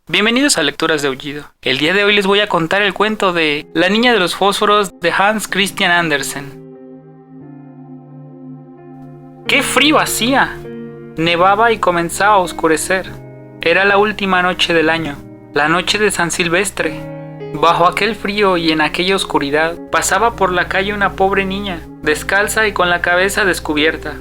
Bienvenidos a Lecturas de Aullido. El día de hoy les voy a contar el cuento de La niña de los fósforos de Hans Christian Andersen. ¡Qué frío hacía! Nevaba y comenzaba a oscurecer. Era la última noche del año, la noche de San Silvestre. Bajo aquel frío y en aquella oscuridad pasaba por la calle una pobre niña, descalza y con la cabeza descubierta.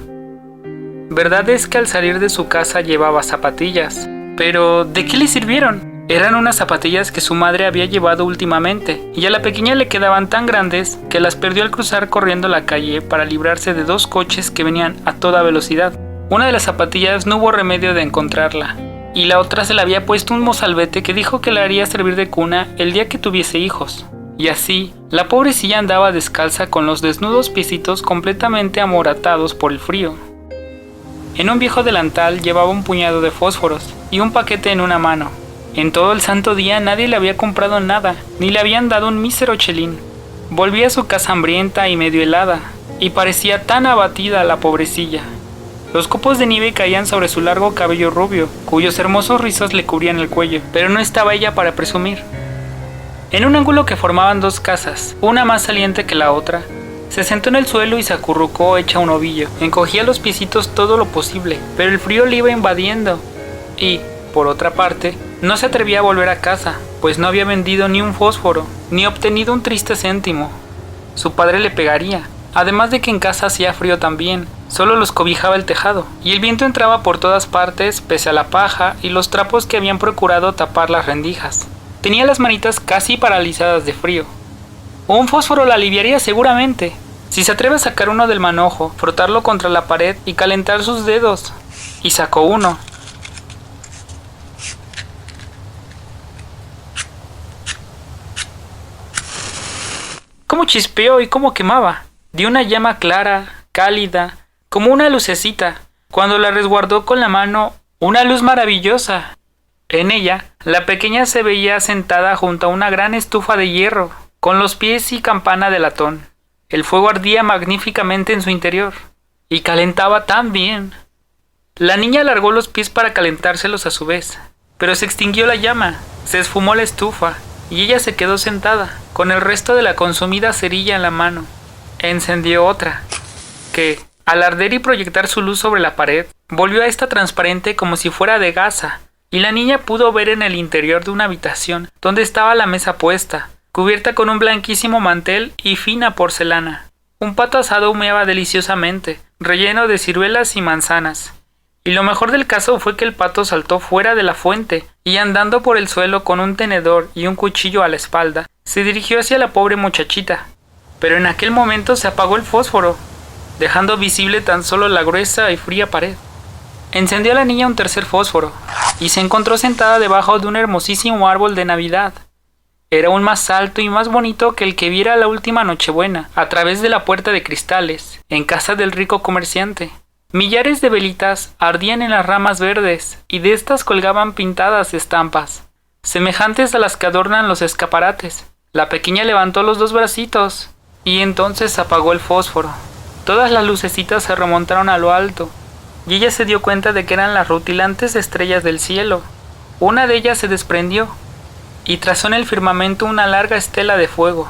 Verdad es que al salir de su casa llevaba zapatillas, pero ¿de qué le sirvieron? Eran unas zapatillas que su madre había llevado últimamente, y a la pequeña le quedaban tan grandes que las perdió al cruzar corriendo la calle para librarse de dos coches que venían a toda velocidad. Una de las zapatillas no hubo remedio de encontrarla, y la otra se la había puesto un mozalbete que dijo que la haría servir de cuna el día que tuviese hijos. Y así, la pobrecilla andaba descalza con los desnudos piecitos completamente amoratados por el frío. En un viejo delantal llevaba un puñado de fósforos y un paquete en una mano. En todo el santo día nadie le había comprado nada, ni le habían dado un mísero chelín. Volvía a su casa hambrienta y medio helada, y parecía tan abatida la pobrecilla. Los copos de nieve caían sobre su largo cabello rubio, cuyos hermosos rizos le cubrían el cuello, pero no estaba ella para presumir. En un ángulo que formaban dos casas, una más saliente que la otra, se sentó en el suelo y se acurrucó hecha un ovillo. Encogía los piecitos todo lo posible, pero el frío le iba invadiendo. Y, por otra parte, no se atrevía a volver a casa, pues no había vendido ni un fósforo, ni obtenido un triste céntimo. Su padre le pegaría, además de que en casa hacía frío también, solo los cobijaba el tejado, y el viento entraba por todas partes, pese a la paja y los trapos que habían procurado tapar las rendijas. Tenía las manitas casi paralizadas de frío. Un fósforo la aliviaría seguramente. Si se atreve a sacar uno del manojo, frotarlo contra la pared y calentar sus dedos. Y sacó uno. Cómo chispeó y cómo quemaba. Dio una llama clara, cálida, como una lucecita. Cuando la resguardó con la mano, una luz maravillosa. En ella, la pequeña se veía sentada junto a una gran estufa de hierro, con los pies y campana de latón. El fuego ardía magníficamente en su interior, y calentaba tan bien. La niña alargó los pies para calentárselos a su vez, pero se extinguió la llama, se esfumó la estufa, y ella se quedó sentada, con el resto de la consumida cerilla en la mano. Encendió otra, que, al arder y proyectar su luz sobre la pared, volvió a esta transparente como si fuera de gasa, y la niña pudo ver en el interior de una habitación, donde estaba la mesa puesta, cubierta con un blanquísimo mantel y fina porcelana. Un pato asado humeaba deliciosamente, relleno de ciruelas y manzanas. Y lo mejor del caso fue que el pato saltó fuera de la fuente y andando por el suelo con un tenedor y un cuchillo a la espalda, se dirigió hacia la pobre muchachita. Pero en aquel momento se apagó el fósforo, dejando visible tan solo la gruesa y fría pared. Encendió la niña un tercer fósforo y se encontró sentada debajo de un hermosísimo árbol de Navidad. Era aún más alto y más bonito que el que viera la última Nochebuena, a través de la puerta de cristales, en casa del rico comerciante. Millares de velitas ardían en las ramas verdes, y de estas colgaban pintadas estampas, semejantes a las que adornan los escaparates. La pequeña levantó los dos bracitos, y entonces apagó el fósforo. Todas las lucecitas se remontaron a lo alto, y ella se dio cuenta de que eran las rutilantes estrellas del cielo. Una de ellas se desprendió, y trazó en el firmamento una larga estela de fuego.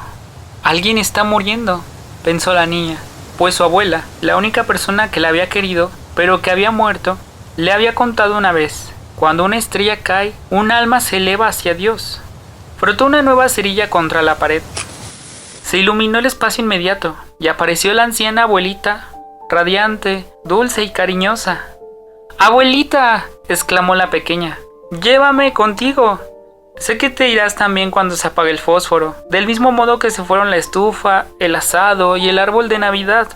«Alguien está muriendo», pensó la niña, pues su abuela, la única persona que la había querido, pero que había muerto, le había contado una vez: cuando una estrella cae, un alma se eleva hacia Dios. Frotó una nueva cerilla contra la pared. Se iluminó el espacio inmediato, y apareció la anciana abuelita, radiante, dulce y cariñosa. «¡Abuelita!», exclamó la pequeña, «llévame contigo. Sé que te irás también cuando se apague el fósforo, del mismo modo que se fueron la estufa, el asado y el árbol de Navidad».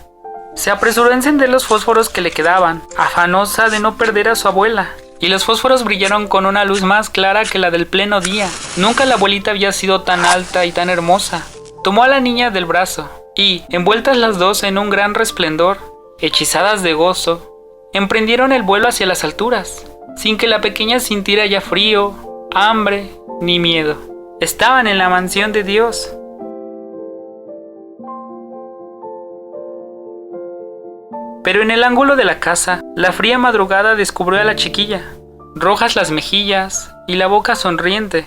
Se apresuró a encender los fósforos que le quedaban, afanosa de no perder a su abuela. Y los fósforos brillaron con una luz más clara que la del pleno día. Nunca la abuelita había sido tan alta y tan hermosa. Tomó a la niña del brazo, y, envueltas las dos en un gran resplendor, hechizadas de gozo, emprendieron el vuelo hacia las alturas, sin que la pequeña sintiera ya frío, hambre ni miedo. Estaban en la mansión de Dios. Pero en el ángulo de la casa, la fría madrugada descubrió a la chiquilla, rojas las mejillas y la boca sonriente,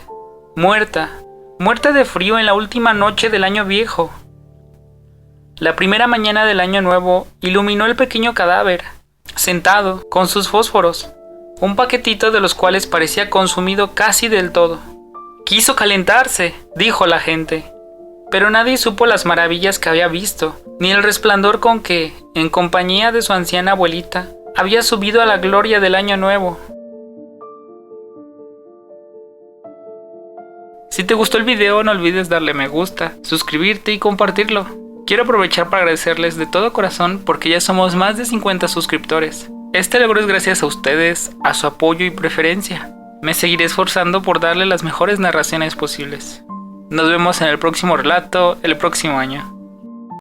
muerta de frío en la última noche del año viejo. La primera mañana del año nuevo iluminó el pequeño cadáver, sentado, con sus fósforos, un paquetito de los cuales parecía consumido casi del todo. «Quiso calentarse», dijo la gente, pero nadie supo las maravillas que había visto, ni el resplandor con que, en compañía de su anciana abuelita, había subido a la gloria del año nuevo. Si te gustó el video, no olvides darle me gusta, suscribirte y compartirlo. Quiero aprovechar para agradecerles de todo corazón porque ya somos más de 50 suscriptores. Este logro es gracias a ustedes, a su apoyo y preferencia. Me seguiré esforzando por darle las mejores narraciones posibles. Nos vemos en el próximo relato, el próximo año.